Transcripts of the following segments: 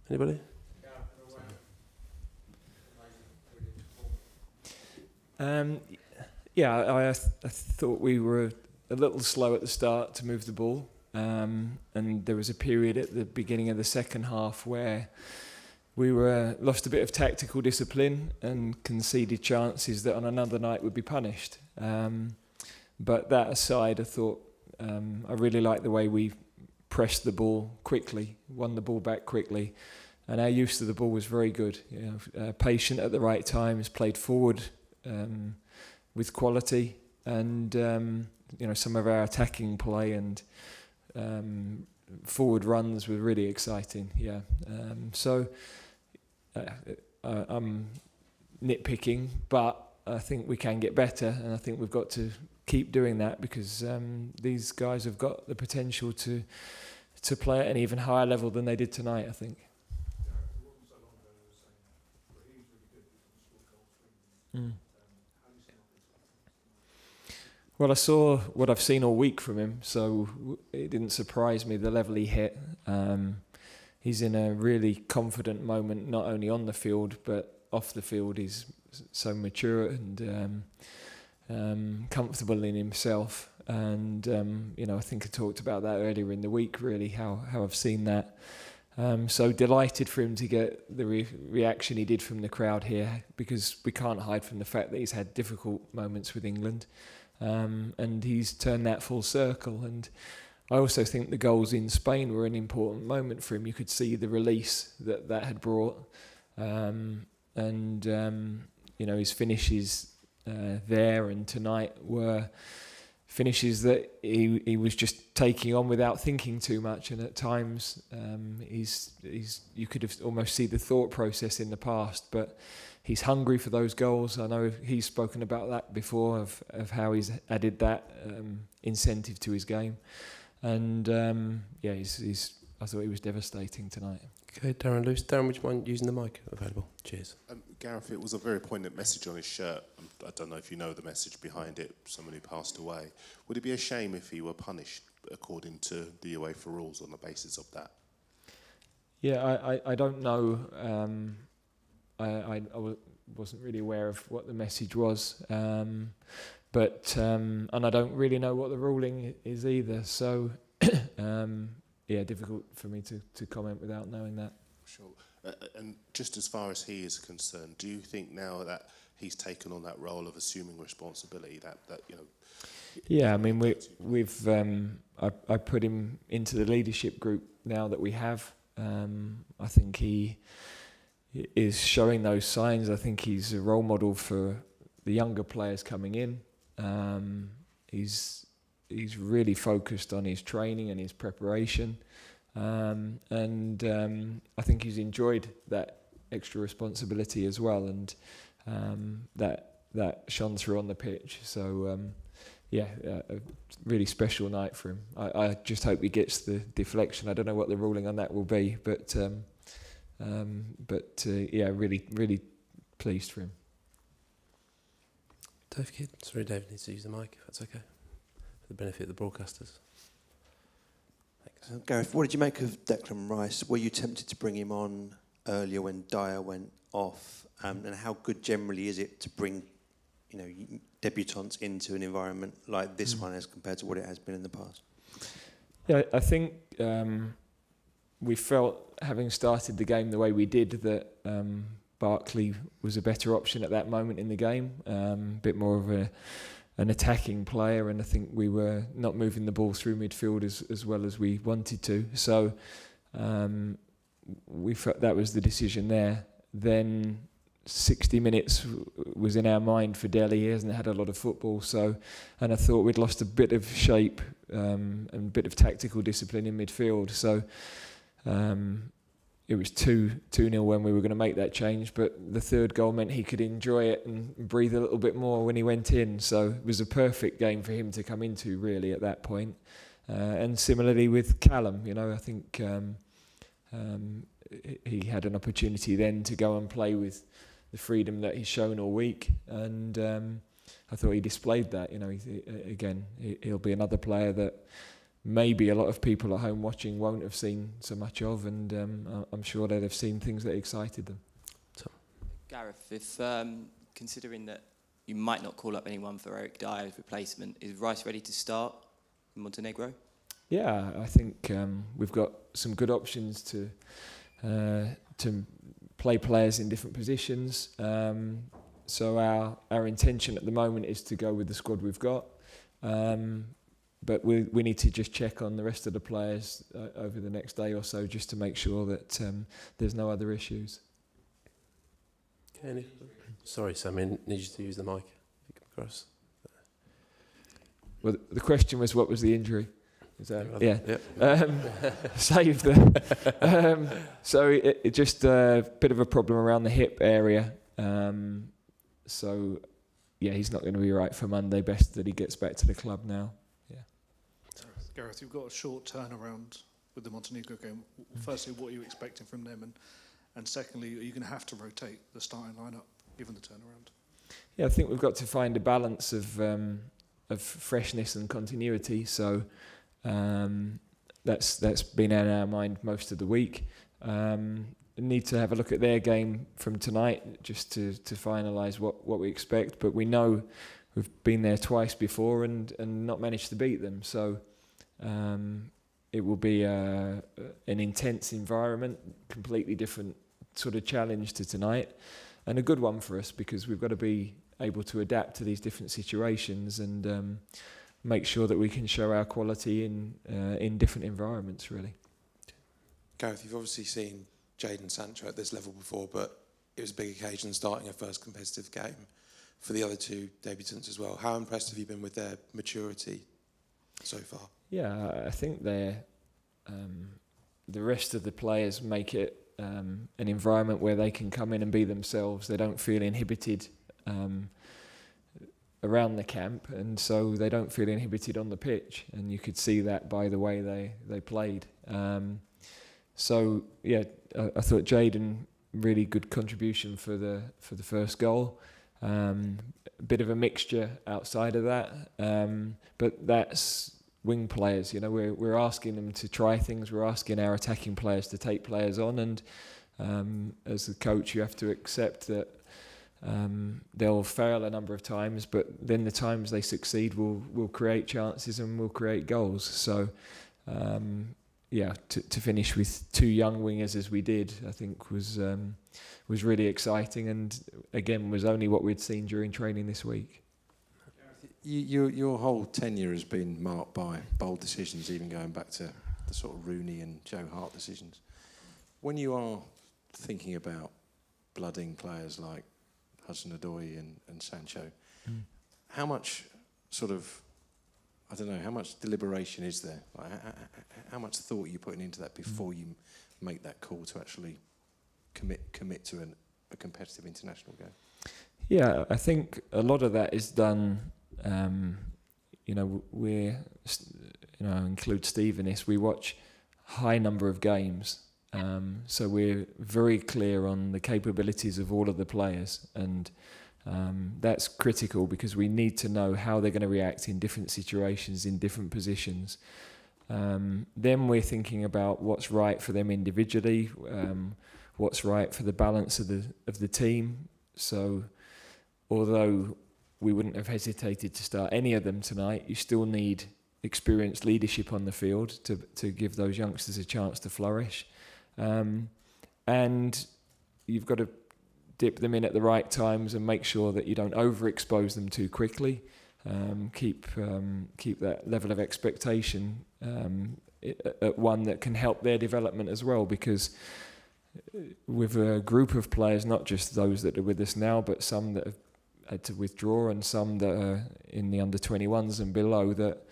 Anybody? Yeah, I thought we were a little slow at the start to move the ball, and there was a period at the beginning of the second half where we lost a bit of tactical discipline and conceded chances that on another night would be punished. But that aside, I thought I really liked the way we pressed the ball quickly, won the ball back quickly, and our use of the ball was very good. Patient at the right times, played forward with quality, and some of our attacking play and forward runs were really exciting. Yeah, I'm nitpicking, but I think we can get better, and I think we've got to keep doing that because these guys have got the potential to play at an even higher level than they did tonight, I think. Well, I saw what I've seen all week from him, so it didn't surprise me the level he hit. He's in a really confident moment, not only on the field but off the field. He's so mature and comfortable in himself, and I think I talked about that earlier in the week. Really, how I've seen that. So delighted for him to get the reaction he did from the crowd here, because we can't hide from the fact that he's had difficult moments with England, and he's turned that full circle. And I also think the goals in Spain were an important moment for him. You could see the release that had brought, his finishes there and tonight were finishes that he was just taking on without thinking too much, and at times you could have almost see the thought process in the past, but he's hungry for those goals. I know he's spoken about that before, of how he's added that incentive to his game, and I thought he was devastating tonight. Okay, Darren Lewis. Darren, would you mind using the mic available? Cheers. Gareth, it was a very poignant message on his shirt. I don't know if you know the message behind it, someone who passed away. Would it be a shame if he were punished according to the UEFA rules on the basis of that? Yeah, I don't know. I wasn't really aware of what the message was, and I don't really know what the ruling is either. So, difficult for me to comment without knowing that. Sure. And just as far as he is concerned, do you think now that he's taken on that role of assuming responsibility, that Yeah, I mean we've I put him into the leadership group now that we have. I think he is showing those signs. I think he's a role model for the younger players coming in. He's really focused on his training and his preparation. I think he's enjoyed that extra responsibility as well, and that shone through on the pitch. So a really special night for him. I just hope he gets the deflection. I don't know what the ruling on that will be, but really pleased for him. Dave Kidd. Sorry, Dave needs to use the mic, if that's okay, for the benefit of the broadcasters. Thanks. Gareth, what did you make of Declan Rice? Were you tempted to bring him on earlier when Dyer went off? And how good generally is it to bring, debutants into an environment like this one as compared to what it has been in the past? Yeah, I think we felt, having started the game the way we did, that Barkley was a better option at that moment in the game, a bit more of an attacking player, and I think we were not moving the ball through midfield as well as we wanted to. So we felt that was the decision there. Then 60 minutes was in our mind for Delhi. He hasn't had a lot of football, and I thought we'd lost a bit of shape and a bit of tactical discipline in midfield. So it was 2-0 when we were going to make that change, but the third goal meant he could enjoy it and breathe a little bit more when he went in. So it was a perfect game for him to come into, really, at that point. And similarly with Callum, I think he had an opportunity then to go and play with the freedom that he's shown all week, and I thought he displayed that. He'll be another player that maybe a lot of people at home watching won't have seen so much of, and I'm sure they'd have seen things that excited them. Gareth, if considering that you might not call up anyone for Eric Dyer's replacement, is Rice ready to start in Montenegro? Yeah, I think we've got some good options to play players in different positions. So our intention at the moment is to go with the squad we've got. But we need to just check on the rest of the players over the next day or so, just to make sure that there's no other issues. Okay, sorry, Sam, I need you to use the mic. If you come across. Well, the question was, what was the injury? Is that, yeah. Yep. Save them. So it just a bit of a problem around the hip area. So yeah, he's not going to be right for Monday. Best that he gets back to the club now. Yeah. Gareth, you've got a short turnaround with the Montenegro game. Firstly, what are you expecting from them, and secondly, are you going to have to rotate the starting lineup given the turnaround? Yeah, I think we've got to find a balance of freshness and continuity. So that's been in our mind most of the week. Need to have a look at their game from tonight just to finalise what we expect. But we know we've been there twice before and not managed to beat them. So it will be an intense environment, completely different sort of challenge to tonight, and a good one for us because we've got to be able to adapt to these different situations and make sure that we can show our quality in different environments, really. Gareth, you've obviously seen Jadon Sancho at this level before, but it was a big occasion starting a first competitive game for the other two debutants as well. How impressed have you been with their maturity so far? Yeah, I think they're the rest of the players make it an environment where they can come in and be themselves. They don't feel inhibited around the camp, and so they don't feel inhibited on the pitch. And you could see that by the way they played. So yeah, I thought Jadon really good contribution for the first goal. A bit of a mixture outside of that, but that's wing players. You know, we're asking them to try things. We're asking our attacking players to take players on, and as the coach, you have to accept that they'll fail a number of times, but then the times they succeed will create chances and will create goals. So. Yeah, to finish with two young wingers as we did, I think was really exciting, and again was only what we'd seen during training this week. Your whole tenure has been marked by bold decisions, even going back to the sort of Rooney and Joe Hart decisions. When you are thinking about blooding players like Hudson-Odoi and Sancho, how much sort of, I don't know, how much deliberation is there? Like, how much thought are you putting into that before you make that call to actually commit to a competitive international game? Yeah, I think a lot of that is done. Include Steve in this. We watch high number of games, so we're very clear on the capabilities of all of the players, and that's critical because we need to know how they're going to react in different situations, in different positions. Then we're thinking about what's right for them individually, what's right for the balance of the team. So, although we wouldn't have hesitated to start any of them tonight, you still need experienced leadership on the field to give those youngsters a chance to flourish, and you've got to dip them in at the right times and make sure that you don't overexpose them too quickly. Keep that level of expectation at one that can help their development as well, because with a group of players, not just those that are with us now, but some that have had to withdraw and some that are in the under-21s and below that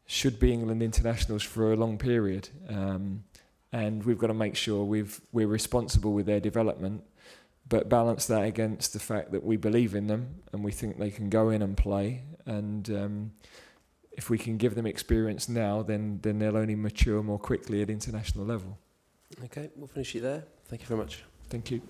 should be England internationals for a long period. And we've got to make sure we're responsible with their development, but balance that against the fact that we believe in them and we think they can go in and play. And if we can give them experience now, then they'll only mature more quickly at international level. Okay, we'll finish it there. Thank you very much. Thank you.